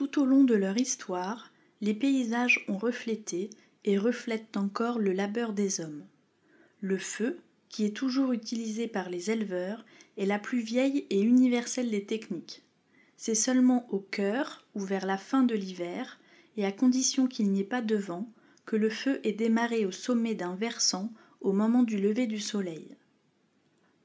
Tout au long de leur histoire, les paysages ont reflété et reflètent encore le labeur des hommes. Le feu, qui est toujours utilisé par les éleveurs, est la plus vieille et universelle des techniques. C'est seulement au cœur ou vers la fin de l'hiver, et à condition qu'il n'y ait pas de vent, que le feu est démarré au sommet d'un versant au moment du lever du soleil.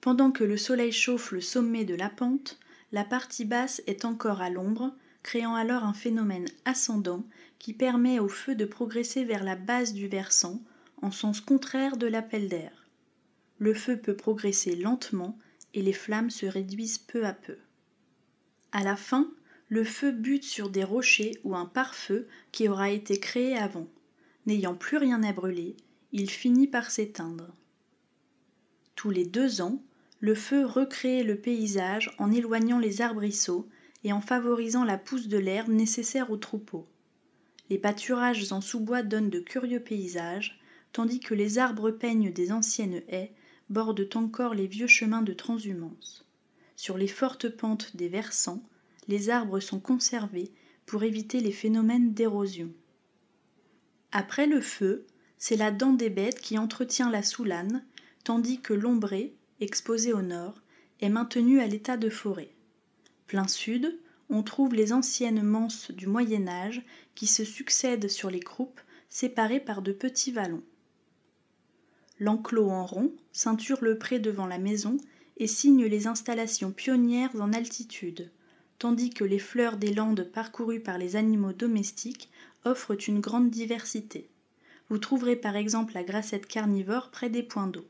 Pendant que le soleil chauffe le sommet de la pente, la partie basse est encore à l'ombre, créant alors un phénomène ascendant qui permet au feu de progresser vers la base du versant, en sens contraire de l'appel d'air. Le feu peut progresser lentement et les flammes se réduisent peu à peu. À la fin, le feu bute sur des rochers ou un pare-feu qui aura été créé avant. N'ayant plus rien à brûler, il finit par s'éteindre. Tous les 2 ans, le feu recrée le paysage en éloignant les arbrisseaux et en favorisant la pousse de l'herbe nécessaire aux troupeaux. Les pâturages en sous-bois donnent de curieux paysages, tandis que les arbres peignent des anciennes haies bordent encore les vieux chemins de transhumance. Sur les fortes pentes des versants, les arbres sont conservés pour éviter les phénomènes d'érosion. Après le feu, c'est la dent des bêtes qui entretient la soulane, tandis que l'ombré, exposé au nord, est maintenu à l'état de forêt. Plein sud, on trouve les anciennes manses du Moyen Âge qui se succèdent sur les croupes, séparées par de petits vallons. L'enclos en rond ceinture le pré devant la maison et signe les installations pionnières en altitude, tandis que les fleurs des landes parcourues par les animaux domestiques offrent une grande diversité. Vous trouverez par exemple la grassette carnivore près des points d'eau.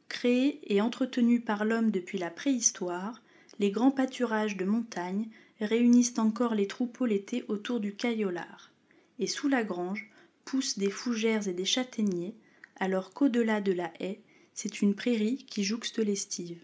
Créés et entretenus par l'homme depuis la préhistoire, les grands pâturages de montagne réunissent encore les troupeaux l'été autour du caillolard, et sous la grange poussent des fougères et des châtaigniers, alors qu'au-delà de la haie, c'est une prairie qui jouxte l'estive.